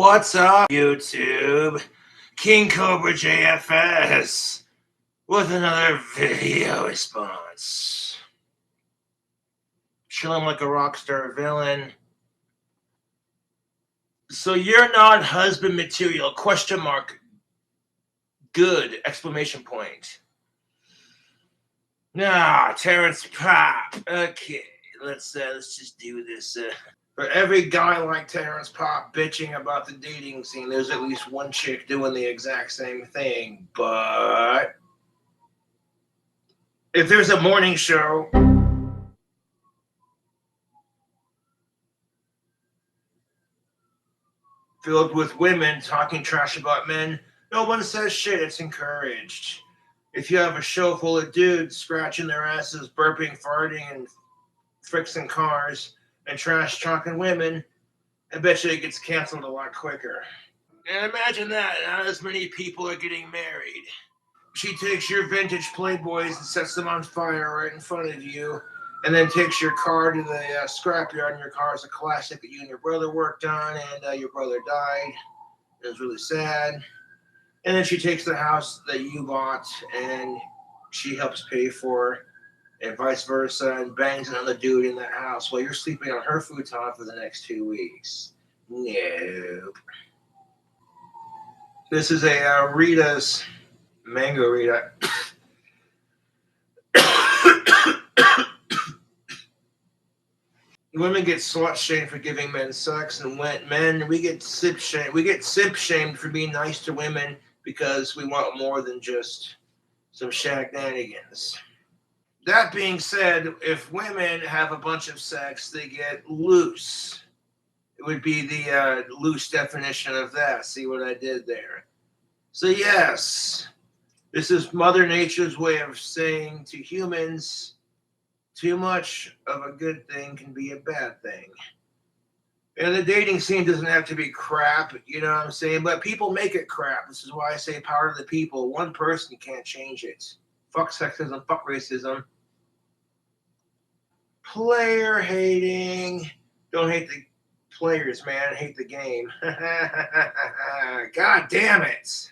What's up, YouTube? King Cobra JFS with another video response. Chilling like a rock star villain. So you're not husband material? Question mark. Good! Exclamation point. Terrence Pop. Okay, let's just do this. For every guy like Terrence Pop bitching about the dating scene, there's at least one chick doing the exact same thing. But if there's a morning show filled with women talking trash about men, no one says shit. It's encouraged. If you have a show full of dudes scratching their asses, burping, farting, and fixing cars, and trash talking women, I bet you it gets canceled a lot quicker. And imagine that, not as many people are getting married. She takes your vintage Playboys and sets them on fire right in front of you, and then takes your car to the scrapyard, and your car is a classic that you and your brother worked on, and your brother died. It was really sad. And then she takes the house that you bought, and she helps pay for, and vice versa, and bangs another dude in that house while you're sleeping on her futon for the next 2 weeks. Nope. This is a Rita's Mango Rita. Women get slut shamed for giving men sex, and men we get simp shamed. We get simp shamed for being nice to women because we want more than just some shenanigans. That being said, if women have a bunch of sex, they get loose. It would be the loose definition of that. See what I did there? So yes, this is Mother Nature's way of saying to humans, too much of a good thing can be a bad thing. And the dating scene doesn't have to be crap, you know what I'm saying? But people make it crap. This is why I say power to the people. One person can't change it. Fuck sexism, fuck racism. Player hating. Don't hate the players, man. Hate the game. God damn it.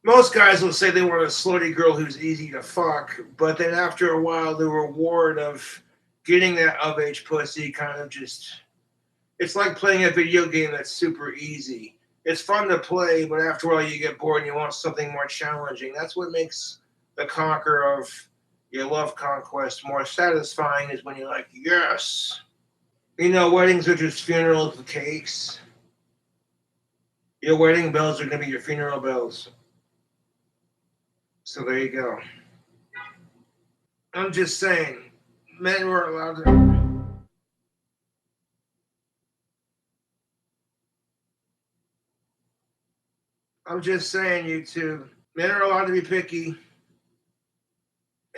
Most guys will say they want a slutty girl who's easy to fuck, but then after a while, the reward of getting that of-age pussy kind of just... It's like playing a video game that's super easy. It's fun to play, but after a while you get bored and you want something more challenging. That's what makes the conquer of your love conquest more satisfying, is when you're like, yes. You know, weddings are just funerals with cakes. Your wedding bells are going to be your funeral bells. So there you go. I'm just saying, men were allowed to... I'm just saying, YouTube, men are allowed to be picky,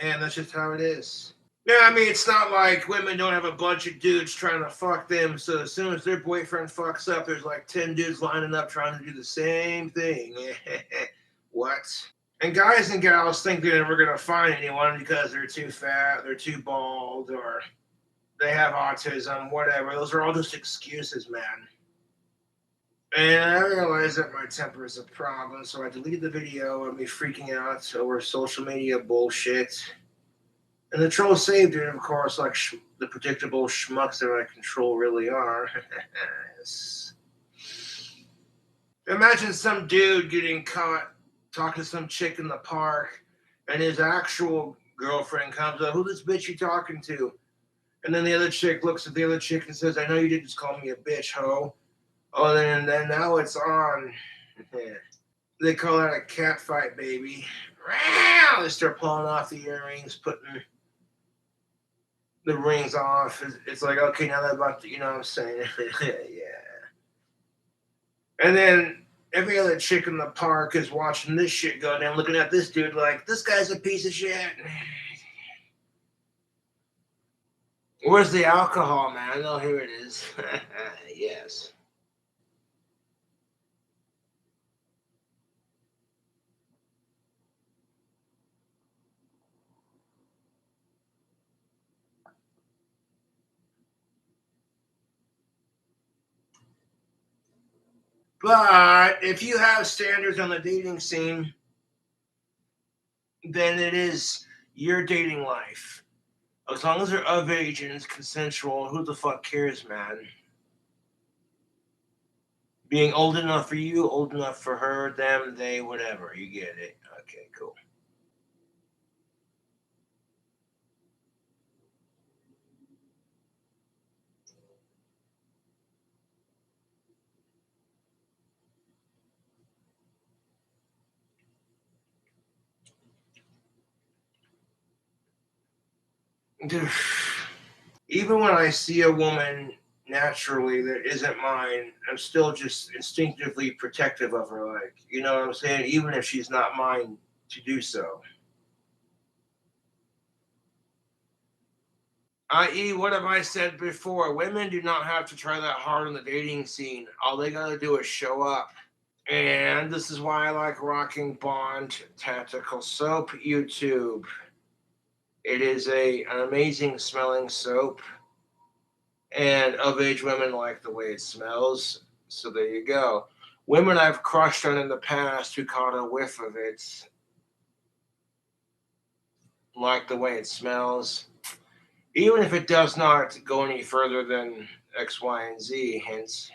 and that's just how it is. Yeah, I mean, it's not like women don't have a bunch of dudes trying to fuck them, so as soon as their boyfriend fucks up, there's like 10 dudes lining up trying to do the same thing. What? And guys and gals think they're never going to find anyone because they're too fat, they're too bald, or they have autism, whatever. Those are all just excuses, man. And I realized that my temper is a problem, so I deleted the video of me freaking out over social media bullshit. And the troll saved it, of course, like the predictable schmucks that I control really are. Yes. Imagine some dude getting caught talking to some chick in the park, and his actual girlfriend comes up, "Who this bitch you talking to?" And then the other chick looks at the other chick and says, "I know you didn't just call me a bitch, ho." Oh, then now it's on. They call that a cat fight, baby. They start pulling off the earrings, putting the rings off. It's like, okay, now they're about to, you know what I'm saying? Yeah. And then every other chick in the park is watching this shit go down, looking at this dude like, this guy's a piece of shit. Where's the alcohol, man? Oh, here it is. Yes. But if you have standards on the dating scene, then it is your dating life. As long as they're of age and it's consensual, who the fuck cares, man? Being old enough for you, old enough for her, them, they, whatever. You get it. Okay, cool. Even when I see a woman naturally that isn't mine, I'm still just instinctively protective of her. Like, you know what I'm saying? Even if she's not mine to do so. I.e., what have I said before? Women do not have to try that hard on the dating scene. All they gotta do is show up. And this is why I like rocking Bond Tactical Soap YouTube. It is an amazing smelling soap, and of age women like the way it smells. So there you go. Women I've crushed on in the past who caught a whiff of it like the way it smells. Even if it does not go any further than X, Y, and Z, hence,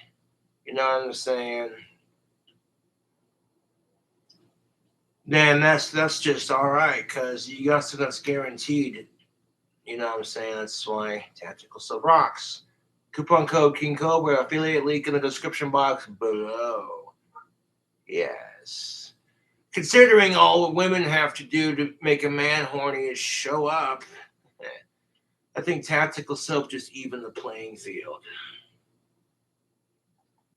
you know what I'm saying? Then that's just all right because you got something that's guaranteed. You know what I'm saying? That's why Tactical Soap rocks. Coupon code King Cobra, affiliate link in the description box below. Yes. Considering all women have to do to make a man horny is show up, I think Tactical Soap just even the playing field.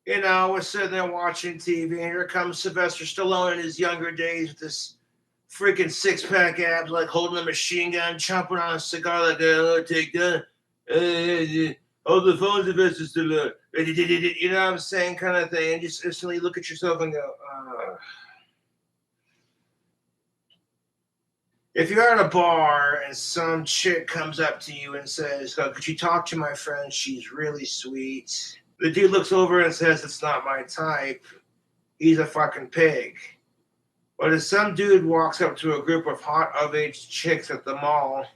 You know, we're sitting there watching TV, and here comes Sylvester Stallone in his younger days with this freaking six pack abs, like holding a machine gun, chomping on a cigar, like, oh, take that. All the phones of us is still, you know what I'm saying, kind of thing. And just instantly look at yourself and go, if you're at a bar and some chick comes up to you and says, oh, could you talk to my friend? She's really sweet. The dude looks over and says, it's not my type. He's a fucking pig. But if some dude walks up to a group of hot of age chicks at the mall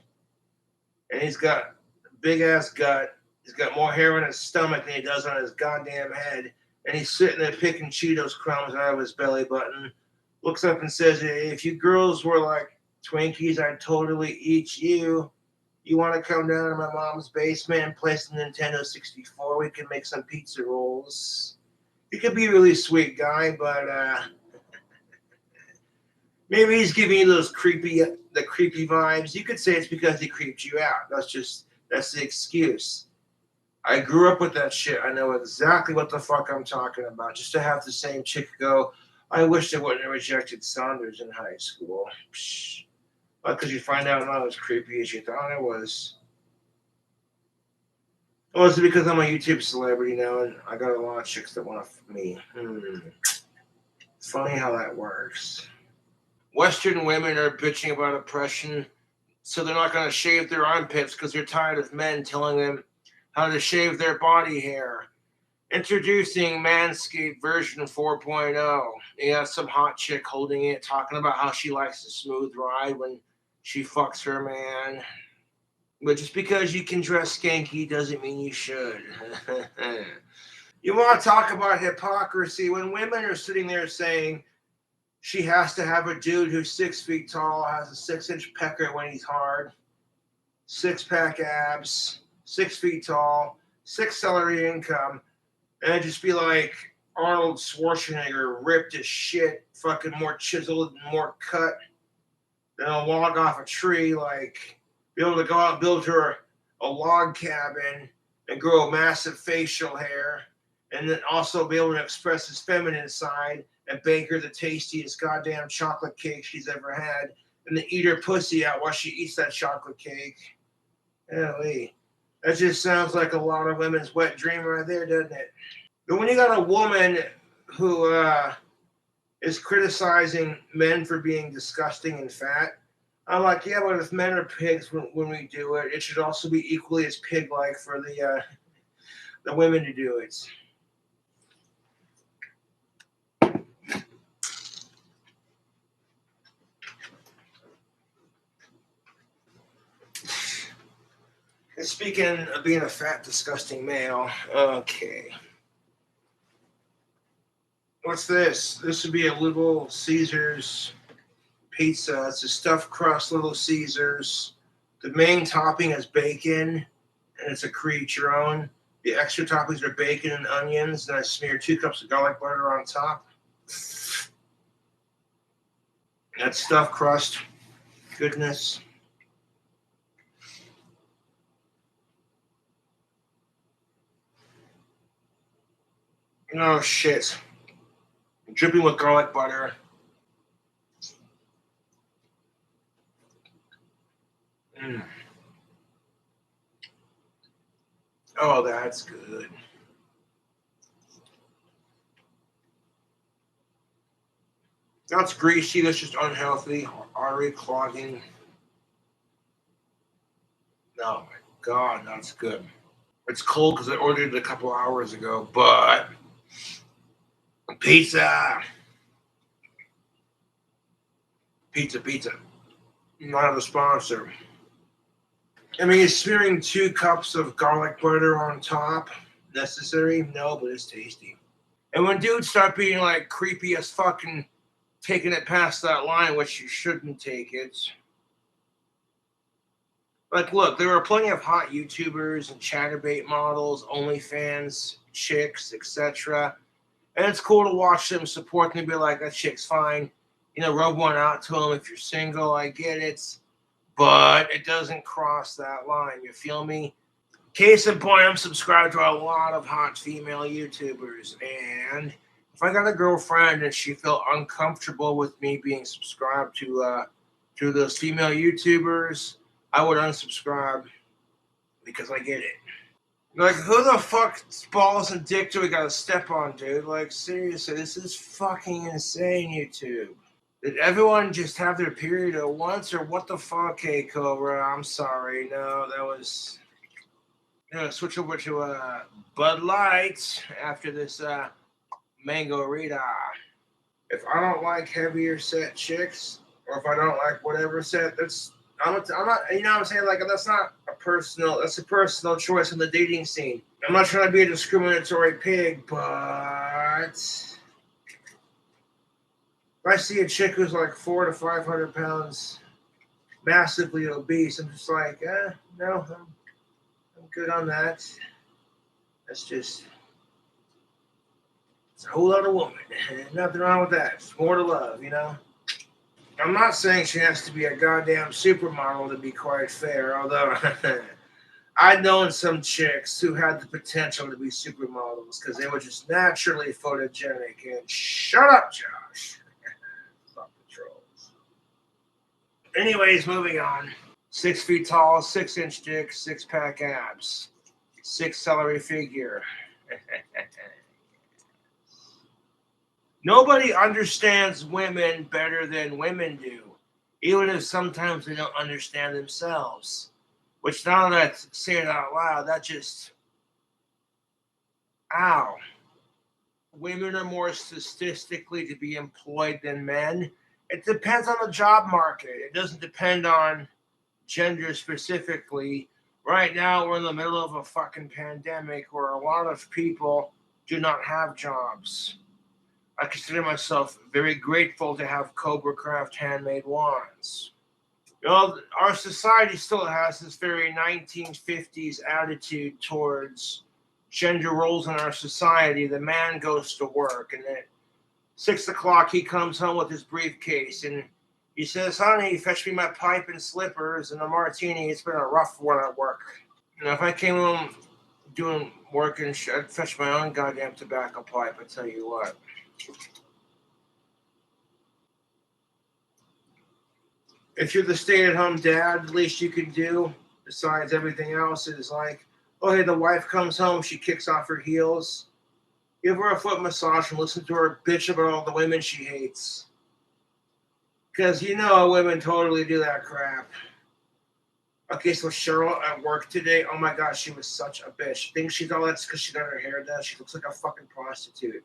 and he's got a big ass gut, he's got more hair on his stomach than he does on his goddamn head, and he's sitting there picking Cheetos crumbs out of his belly button, looks up and says, hey, if you girls were like Twinkies, I'd totally eat you. You want to come down to my mom's basement and play some Nintendo 64? We can make some pizza rolls. He could be a really sweet guy, but maybe he's giving you the creepy vibes. You could say it's because he creeped you out. That's the excuse. I grew up with that shit. I know exactly what the fuck I'm talking about. Just to have the same chick go, I wish I wouldn't have rejected Saunders in high school. Psh. Because you find out not as creepy as you thought it was. Oh, is it because I'm a YouTube celebrity now and I got a lot of chicks that want me? Funny how that works. Western women are bitching about oppression, so they're not going to shave their armpits because they're tired of men telling them how to shave their body hair. Introducing Manscaped version 4.0. You got some hot chick holding it, talking about how she likes a smooth ride when she fucks her man. But just because you can dress skanky doesn't mean you should. You want to talk about hypocrisy when women are sitting there saying she has to have a dude who's 6 feet tall, has a 6-inch pecker when he's hard, six pack abs, 6 feet tall, six salary income, and I'd just be like Arnold Schwarzenegger, ripped as shit, fucking more chiseled and more cut than a log off a tree, like be able to go out and build her a log cabin and grow massive facial hair, and then also be able to express his feminine side and bake her the tastiest goddamn chocolate cake she's ever had, and then eat her pussy out while she eats that chocolate cake. Golly. That just sounds like a lot of women's wet dream right there, doesn't it? But when you got a woman who is criticizing men for being disgusting and fat, I'm like, yeah, but if men are pigs when we do it, it should also be equally as pig-like for the women to do it. And speaking of being a fat, disgusting male, okay. What's this? This would be a Little Caesars pizza. It's a stuffed crust Little Caesars. The main topping is bacon, and it's a create your own. The extra toppings are bacon and onions, and I smear 2 cups of garlic butter on top. That stuffed crust, goodness. Oh shit. Dripping with garlic butter. Mm. Oh, that's good. That's greasy. That's just unhealthy. Artery clogging. Oh my god, that's good. It's cold because I ordered it a couple hours ago, but pizza. Pizza. Not a sponsor. I mean, is smearing 2 cups of garlic butter on top necessary? No, but it's tasty. And when dudes start being like creepy as fucking taking it past that line, which you shouldn't take it. Like, look, there are plenty of hot YouTubers and chatterbait models, OnlyFans, chicks, etc. And it's cool to watch them support them and be like, that chick's fine. You know, rub one out to them if you're single. I get it. But it doesn't cross that line. You feel me? Case in point, I'm subscribed to a lot of hot female YouTubers. And if I got a girlfriend and she felt uncomfortable with me being subscribed to those female YouTubers, I would unsubscribe because I get it. Like, who the fuck's balls and dick do we gotta step on, dude? Like, seriously, this is fucking insane, YouTube. Did everyone just have their period at once, or what the fuck? Hey, Cobra, I'm sorry. No, that was... switch over to Bud Light after this Mango Rita. If I don't like heavier set chicks, or if I don't like whatever set, I'm not, you know what I'm saying? Like, that's a personal choice in the dating scene. I'm not trying to be a discriminatory pig, but if I see a chick who's like 400 to 500 pounds, massively obese, I'm just like, no, I'm good on that. That's just, it's a whole lot of woman. Nothing wrong with that. It's more to love, you know? I'm not saying she has to be a goddamn supermodel to be quite fair, although I've known some chicks who had the potential to be supermodels because they were just naturally photogenic. And shut up, Josh. Fuck the trolls. Anyways, moving on. 6 feet tall, 6-inch dick, 6-pack abs, 6 celery figure. Nobody understands women better than women do, even if sometimes they don't understand themselves. Which, now that I say it out loud, that just, ow. Women are more statistically to be employed than men. It depends on the job market. It doesn't depend on gender specifically. Right now, we're in the middle of a fucking pandemic where a lot of people do not have jobs. I consider myself very grateful to have Cobra Craft handmade wands. You know, our society still has this very 1950s attitude towards gender roles in our society. The man goes to work, and at 6 o'clock he comes home with his briefcase, and he says, honey, fetch me my pipe and slippers and a martini. It's been a rough one at work. You know, if I came home doing work and I'd fetch my own goddamn tobacco pipe, I tell you what. If you're the stay-at-home dad, the least you can do, besides everything else, is like, oh, hey, the wife comes home, she kicks off her heels. Give her a foot massage and listen to her bitch about all the women she hates. Because you know women totally do that crap. Okay, so Cheryl at work today, oh my God, she was such a bitch. Thinks she's all that's because she got her hair done. She looks like a fucking prostitute.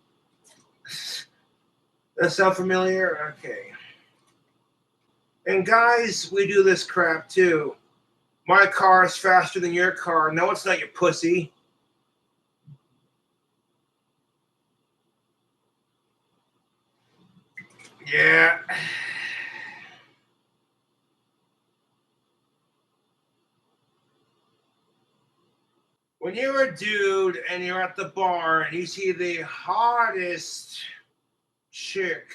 That sound familiar? Okay. And guys, we do this crap too. My car is faster than your car. No, it's not, you pussy. Yeah. When you're a dude and you're at the bar and you see the hottest chick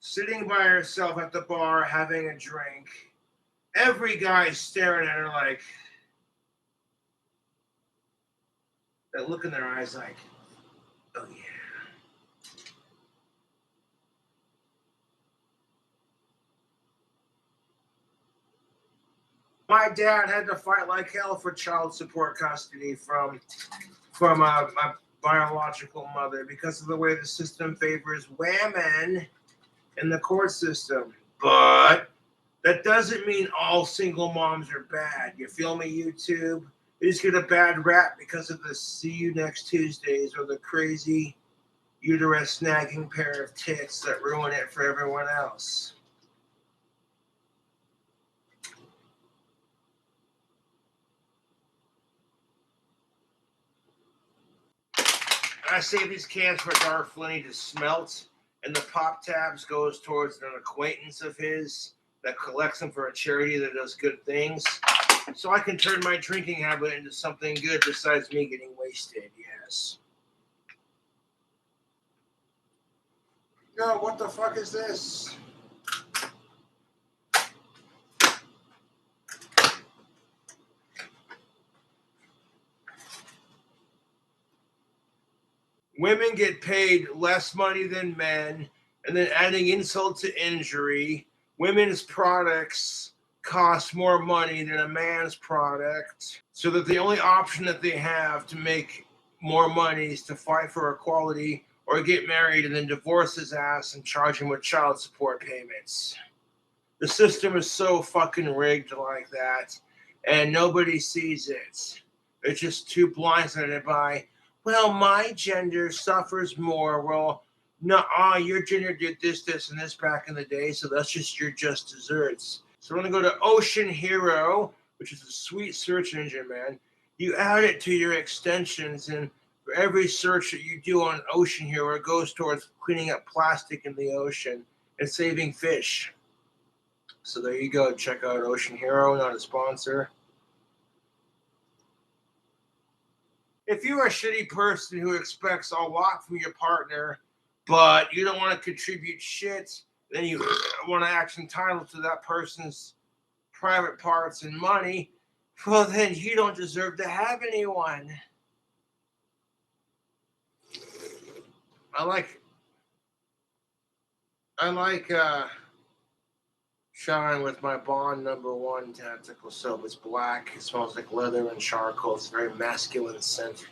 sitting by herself at the bar having a drink, every guy's staring at her like, that look in their eyes like, oh yeah. My dad had to fight like hell for child support custody from my biological mother because of the way the system favors women in the court system. But that doesn't mean all single moms are bad. You feel me, YouTube? They just get a bad rap because of the see you next Tuesdays or the crazy uterus snagging pair of tits that ruin it for everyone else. I save these cans for Darth Flinny to smelt, and the pop tabs goes towards an acquaintance of his that collects them for a charity that does good things. So I can turn my drinking habit into something good besides me getting wasted, yes. No, what the fuck is this? Women get paid less money than men, and then adding insult to injury, women's products cost more money than a man's product, so that the only option that they have to make more money is to fight for equality or get married and then divorce his ass and charge him with child support payments. The system is so fucking rigged like that, and nobody sees it. It's just too blindsided by, well, my gender suffers more. Well, no, your gender did this, this, and this back in the day, so that's just your just desserts. So we're gonna go to Ocean Hero, which is a sweet search engine, man. You add it to your extensions, and for every search that you do on Ocean Hero, it goes towards cleaning up plastic in the ocean and saving fish. So there you go. Check out Ocean Hero, not a sponsor. If you're a shitty person who expects a lot from your partner, but you don't want to contribute shit, then you want to act entitled to that person's private parts and money, well, then you don't deserve to have anyone. I like showering with my Bond #1 tactical soap. It's black. It smells like leather and charcoal. It's a very masculine scent.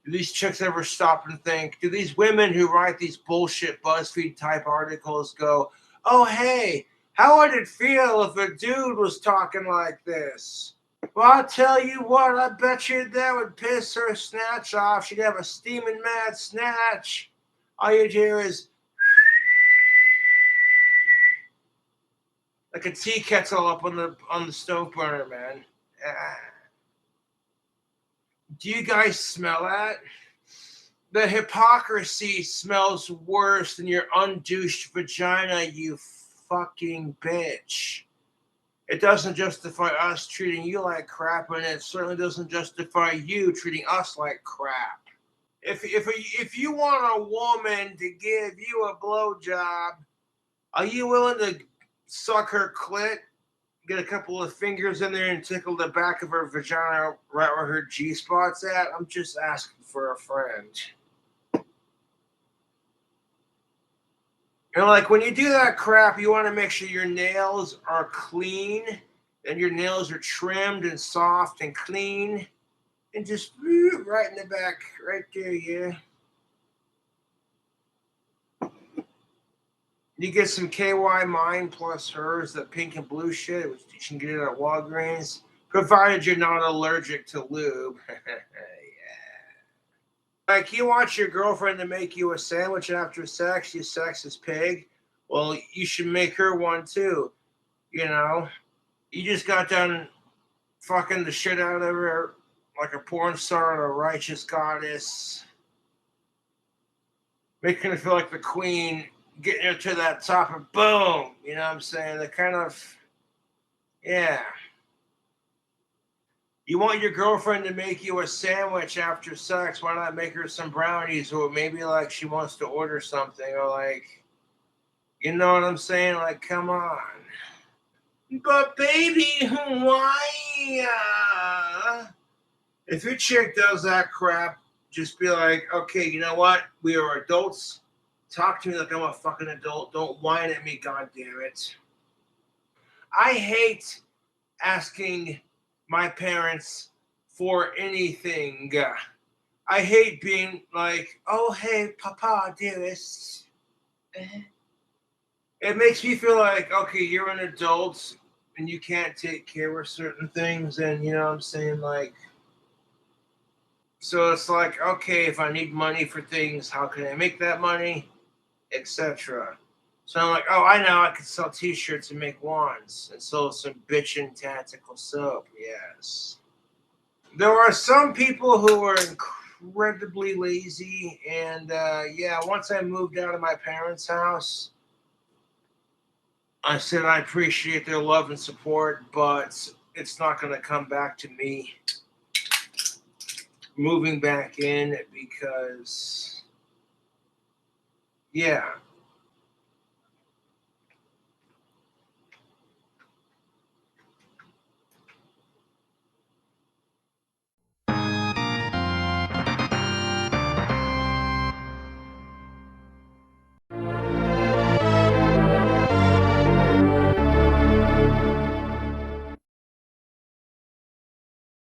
Do these chicks ever stop and think? Do these women who write these bullshit BuzzFeed type articles go, "Oh hey, how would it feel if a dude was talking like this?" Well, I'll tell you what. I bet you that would piss her snatch off. She'd have a steaming mad snatch. All you do is like a tea kettle up on the stove burner, man. Do you guys smell that? The hypocrisy smells worse than your undouched vagina, you fucking bitch. It doesn't justify us treating you like crap, and it certainly doesn't justify you treating us like crap. If you want a woman to give you a blowjob, are you willing to suck her clit, get a couple of fingers in there, and tickle the back of her vagina right where her G spot's at? I'm just asking for a friend. And like when you do that crap, you want to make sure your nails are clean and your nails are trimmed and soft and clean. And just right in the back, right there, yeah. You get some KY Mine plus hers, the pink and blue shit, which you can get it at Walgreens, provided you're not allergic to lube. Yeah. Like you want your girlfriend to make you a sandwich after sex, you sexist pig. Well, you should make her one too. You know, you just got done fucking the shit out of her like a porn star and a righteous goddess, making her feel like the queen, getting her to that top and boom, you know what I'm saying? The kind of, yeah. You want your girlfriend to make you a sandwich after sex, why not make her some brownies, or maybe like she wants to order something, or like, you know what I'm saying? Like, come on. But baby, why? If your chick does that crap, just be like, okay, you know what? We are adults. Talk to me like I'm a fucking adult. Don't whine at me, god damn it. I hate asking my parents for anything. I hate being like, oh, hey, papa, dearest. It makes me feel like, okay, you're an adult and you can't take care of certain things. And, you know what I'm saying? Like, so it's like, okay, if I need money for things, how can I make that money? Etc. So I'm like, oh, I know, I could sell t-shirts and make wands and sell some bitchin' tactical soap. Yes. There are some people who are incredibly lazy, and yeah, once I moved out of my parents' house, I said I appreciate their love and support, but it's not going to come back to me moving back in because, yeah,